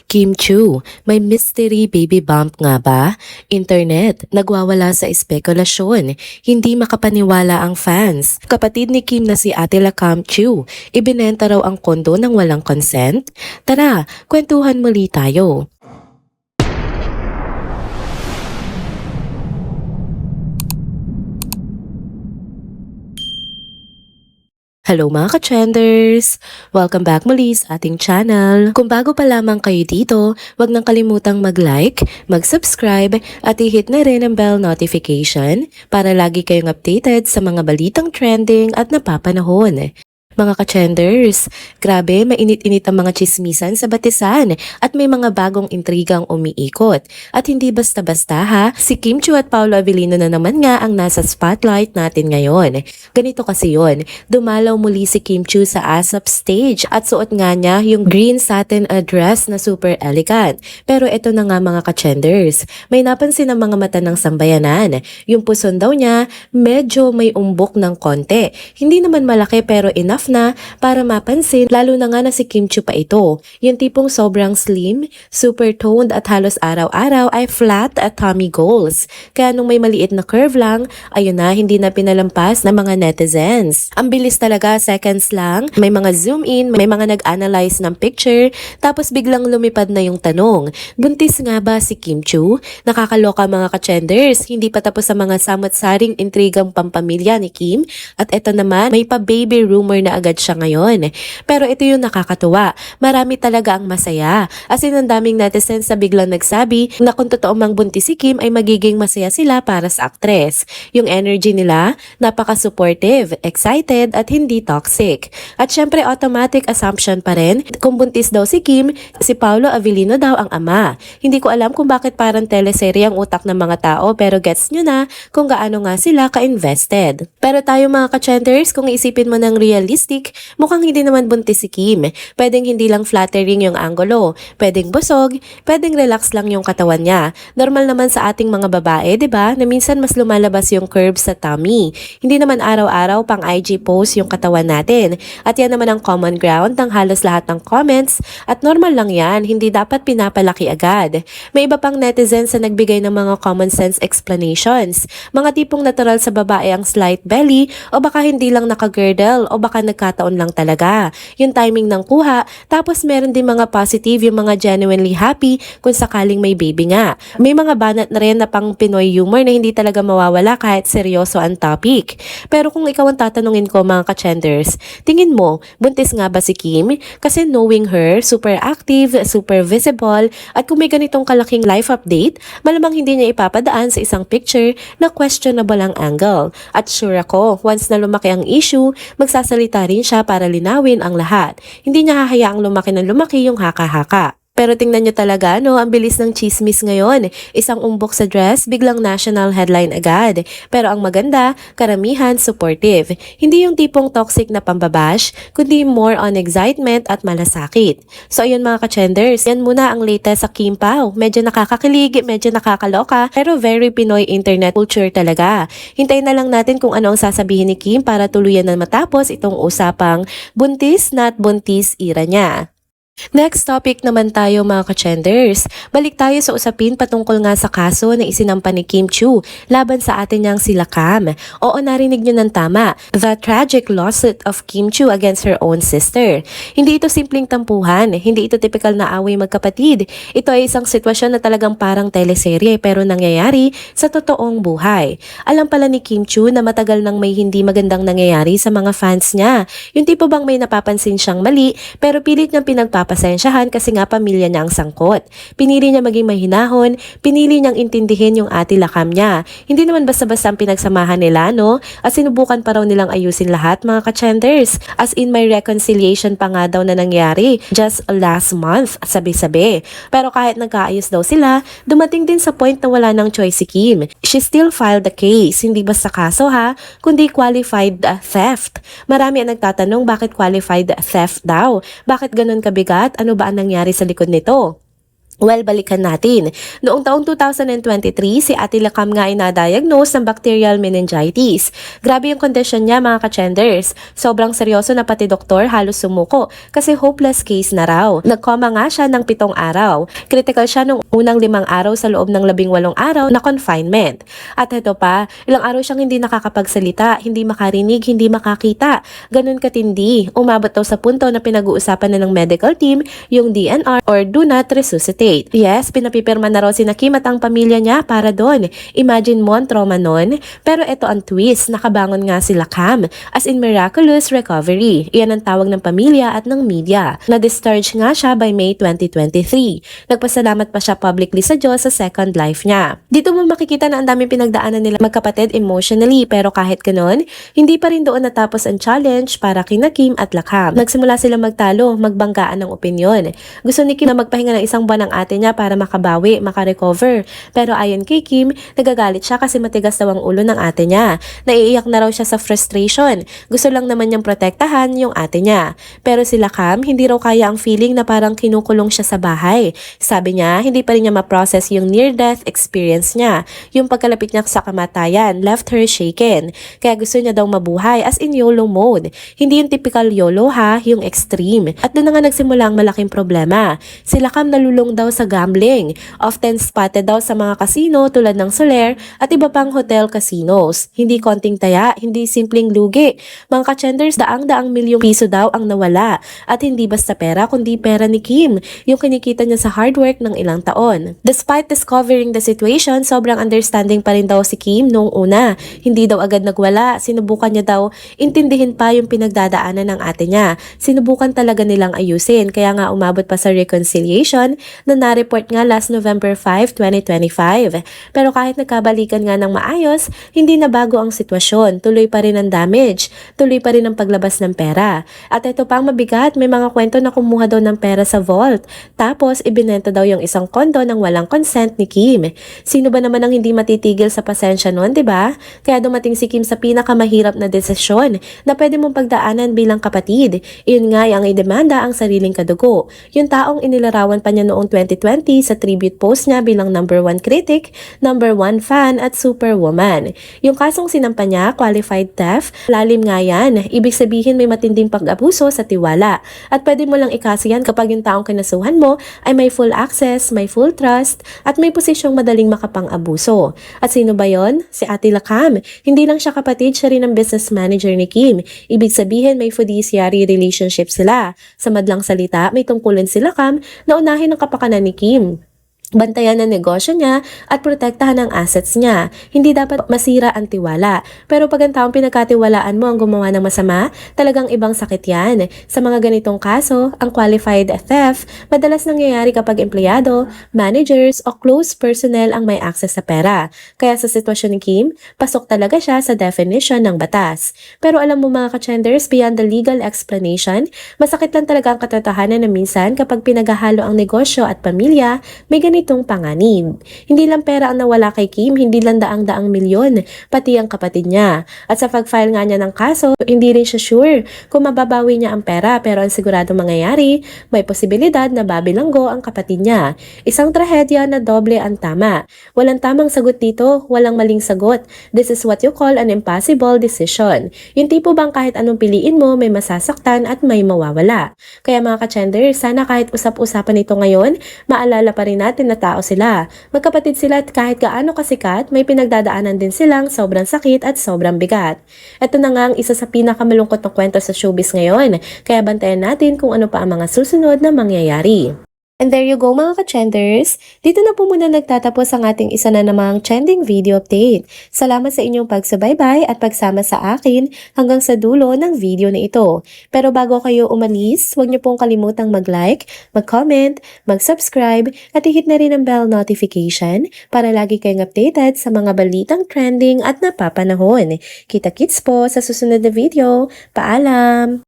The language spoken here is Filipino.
Kim Chu, may mystery baby bump nga ba? Internet, nagwawala sa espekulasyon. Hindi makapaniwala ang fans. Kapatid ni Kim na si Attila Kam Chu, ibinenta raw ang kondo ng walang consent? Tara, kwentuhan muli tayo. Hello mga ka-trenders! Welcome back muli sa ating channel. Kung bago pa lamang kayo dito, huwag nang kalimutang mag-like, mag-subscribe at i-hit na rin ang bell notification para lagi kayong updated sa mga balitang trending at napapanahon. Mga ka-trenders, grabe mainit-init ang mga chismisan sa batisan at may mga bagong intrigang umiikot. At hindi basta-basta ha, si Kim Chu at Paolo Avellino na naman nga ang nasa spotlight natin ngayon. Ganito kasi yon, dumalaw muli si Kim Chu sa ASAP stage at suot nga niya yung green satin dress na super elegant. Pero ito na nga mga ka-trenders, may napansin ang mga mata ng sambayanan. Yung puson daw niya, medyo may umbok ng konti. Hindi naman malaki pero enough na para mapansin, lalo na nga na si Kim Chu pa ito. Yung tipong sobrang slim, super toned at halos araw-araw ay flat at tummy goals. Kaya nung may maliit na curve lang, ayun na, hindi na pinalampas ng mga netizens. Ang bilis talaga, seconds lang, may mga zoom in, may mga nag-analyze ng picture, tapos biglang lumipad na yung tanong, buntis nga ba si Kim Chu? Nakakaloka mga ka-trenders, hindi pa tapos sa mga samot-saring intrigang pampamilya ni Kim, at eto naman, may pa-baby rumor na agad siya ngayon. Pero ito yung nakakatuwa. Marami talaga ang masaya. As in, ang daming netizens na biglang nagsabi na kung totoo mang buntis si Kim ay magiging masaya sila para sa aktres. Yung energy nila, napaka-supportive, excited at hindi toxic. At syempre, automatic assumption pa rin, kung buntis daw si Kim, si Paolo Avellino daw ang ama. Hindi ko alam kung bakit parang teleserye ang utak ng mga tao, pero gets nyo na kung gaano nga sila ka-invested. Pero tayo mga ka-trenders, kung isipin mo ng realistic, mukhang hindi naman buntis si Kim. Pwedeng hindi lang flattering yung angulo, pwedeng busog, pwedeng relax lang yung katawan niya. Normal naman sa ating mga babae, 'di ba? Na minsan mas lumalabas yung curves sa tummy. Hindi naman araw-araw pang IG post yung katawan natin. At yan naman ang common ground ng halos lahat ng comments at normal lang yan, hindi dapat pinapalaki agad. May iba pang netizens na nagbigay ng mga common sense explanations. Mga tipong natural sa babae ang slight belly o baka hindi lang naka-girdle o baka nagkataon lang talaga. Yung timing ng kuha, tapos meron din mga positive, yung mga genuinely happy kung sakaling may baby nga. May mga banat na rin na pang Pinoy humor na hindi talaga mawawala kahit seryoso ang topic. Pero kung ikaw ang tatanungin ko mga ka-trenders, tingin mo, buntis nga ba si Kim? Kasi knowing her, super active, super visible, at kung may ganitong kalaking life update, malamang hindi niya ipapadaan sa isang picture na questionable ang angle. At sure ako, once na lumaki ang issue, magsasalita rin siya para linawin ang lahat. Hindi niya hahayaang lumaki ng lumaki yung haka-haka. Pero tingnan nyo talaga, no, ang bilis ng chismis ngayon. Isang umbok sa dress, biglang national headline agad. Pero ang maganda, karamihan supportive. Hindi yung tipong toxic na pambabash, kundi more on excitement at malasakit. So ayun mga ka-trenders, yan muna ang latest sa Kim Pao. Medyo nakakakilig, medyo nakakaloka, pero very Pinoy internet culture talaga. Hintayin na lang natin kung ano ang sasabihin ni Kim para tuluyan na matapos itong usapang buntis not buntis era niya. Next topic naman tayo mga ka-trenders. Balik tayo sa usapin patungkol nga sa kaso na isinampa ni Kim Chu laban sa atin niyang sila Kam. Oo, narinig niyo ng tama. The tragic lawsuit of Kim Chu against her own sister. Hindi ito simpleng tampuhan. Hindi ito typical na away magkapatid. Ito ay isang sitwasyon na talagang parang teleserye pero nangyayari sa totoong buhay. Alam pala ni Kim Chu na matagal nang may hindi magandang nangyayari sa mga fans niya. Yung tipo bang may napapansin siyang mali pero pilit niyang pasensyahan kasi nga pamilya niya ang sangkot. Pinili niya maging mahinahon, pinili niyang intindihin yung Attila Kam niya. Hindi naman basta-basta ang pinagsamahan nila, no? At sinubukan pa raw nilang ayusin lahat mga ka-trenders. As in may reconciliation pa nga daw na nangyari just last month, sabi-sabi. Pero kahit nagkaayos daw sila, dumating din sa point na wala nang choice si Kim. She still filed the case, hindi basta kaso ha, kundi qualified theft. Marami ang nagtatanong bakit qualified theft daw? Bakit ganun kabigat? Ano ba ang nangyari sa likod nito? Well, balikan natin. Noong taong 2023, si Ate Lakam nga ay na-diagnose ng bacterial meningitis. Grabe yung kondisyon niya mga ka-chenders. Sobrang seryoso na pati doktor halos sumuko kasi hopeless case na raw. Nagkoma nga siya ng 7 araw. Critical siya nung unang 5 araw sa loob ng 18 araw na confinement. At ito pa, ilang araw siyang hindi nakakapagsalita, hindi makarinig, hindi makakita. Ganun katindi. Umabot daw sa punto na pinag-uusapan na ng medical team yung DNR or do not resuscitate. Yes, pinapipirma na raw si Kim at ang pamilya niya para doon. Imagine mo ang trauma nun. Pero ito ang twist, nakabangon nga sila Cam as in miraculous recovery. Iyan ang tawag ng pamilya at ng media. Na-discharge nga siya by May 2023. Nagpasalamat pa siya publicly sa Diyos sa second life niya. Dito mo makikita na ang daming pinagdaanan nila magkapatid emotionally, pero kahit ganon, hindi pa rin doon natapos ang challenge para kina Kim at Lakam. Nagsimula sila magtalo, magbanggaan ng opinyon. Gusto ni Kim na magpahinga ng isang buwan ng ate niya para makabawi, makarecover. Pero ayon kay Kim, nagagalit siya kasi matigas daw ang ulo ng ate niya. Naiiyak na raw siya sa frustration. Gusto lang naman niyang protektahan yung ate niya. Pero si Lakam, hindi raw kaya ang feeling na parang kinukulong siya sa bahay. Sabi niya, hindi pa rin niya ma-process yung near-death experience niya. Yung pagkalapit niya sa kamatayan, left her shaken. Kaya gusto niya daw mabuhay as in YOLO mode. Hindi yung typical YOLO ha, yung extreme. At doon na nga nagsimula ang malaking problema. Si Lakam nalulong daw sa gambling. Often spotted daw sa mga casino tulad ng Soler at iba pang hotel casinos. Hindi konting taya, hindi simpleng lugi. Mga ka-chenders, daang-daang milyong piso daw ang nawala. At hindi basta pera, kundi pera ni Kim, yung kinikita niya sa hard work ng ilang taon. Despite discovering the situation, sobrang understanding pa rin daw si Kim noong una. Hindi daw agad nagwala, sinubukan niya daw intindihin pa yung pinagdadaanan ng ate niya. Sinubukan talaga nilang ayusin, kaya nga umabot pa sa reconciliation na na-report nga last November 5, 2025. Pero kahit nagkabalikan nga ng maayos, hindi na bago ang sitwasyon. Tuloy pa rin ang damage. Tuloy pa rin ang paglabas ng pera. At ito pang mabigat, may mga kwento na kumuha daw ng pera sa vault. Tapos, ibinenta daw yung isang kondo ng walang consent ni Kim. Sino ba naman ang hindi matitigil sa pasensya nun, di ba? Kaya dumating si Kim sa pinakamahirap na desisyon na pwede mong pagdaanan bilang kapatid. Iyon nga ang idemanda ang sariling kadugo. Yung taong inilarawan pa niya noong 2020 sa tribute post niya bilang #1 critic, #1 fan at superwoman. Yung kasong sinampa niya, qualified theft, lalim nga yan. Ibig sabihin may matinding pag-abuso sa tiwala. At pwede mo lang ikaso yan kapag yung taong kinasuhan mo ay may full access, may full trust, at may posisyong madaling makapang-abuso. At sino ba yon? Si Ate Lakam. Hindi lang siya kapatid, siya rin ang business manager ni Kim. Ibig sabihin may fiduciary relationship sila. Sa madlang salita, may tungkulin si Lakam na unahin ang kapakanan ni Kim. Bantayan ang negosyo niya at protektahan ang assets niya. Hindi dapat masira ang tiwala. Pero pag ang taong pinagkatiwalaan mo ang gumawa ng masama, talagang ibang sakit yan. Sa mga ganitong kaso, ang qualified theft madalas nangyayari kapag empleyado, managers o close personnel ang may access sa pera. Kaya sa sitwasyon ni Kim, pasok talaga siya sa definition ng batas. Pero alam mo mga ka-chenders, beyond the legal explanation, masakit lang talaga ang katotohanan na minsan kapag pinaghahalo ang negosyo at pamilya, may ganitong panganib. Hindi lang pera ang nawala kay Kim, hindi lang daang-daang milyon, pati ang kapatid niya. At sa pag-file nga niya ng kaso, hindi rin siya sure kung mababawi niya ang pera, pero ang sigurado mangyayari, may posibilidad na babilanggo ang kapatid niya. Isang trahedya na doble ang tama. Walang tamang sagot dito, walang maling sagot. This is what you call an impossible decision. Yung tipo bang kahit anong piliin mo, may masasaktan at may mawawala. Kaya mga ka-chender, sana kahit usap-usapan ito ngayon, maalala pa rin natin na tao sila. Magkapatid sila at kahit gaano kasikat, may pinagdadaanan din silang sobrang sakit at sobrang bigat. Ito na nga ang isa sa pinakamalungkot na kwento sa showbiz ngayon, kaya bantayan natin kung ano pa ang mga susunod na mangyayari. And there you go mga ka-chenders. Dito na po muna nagtatapos ang ating isa na namang trending video update. Salamat sa inyong pagsubaybay at pagsama sa akin hanggang sa dulo ng video na ito. Pero bago kayo umalis, huwag niyo pong kalimutang mag-like, mag-comment, mag-subscribe at i-hit na rin ang bell notification para lagi kayong updated sa mga balitang trending at napapanahon. Kita-kits po sa susunod na video. Paalam!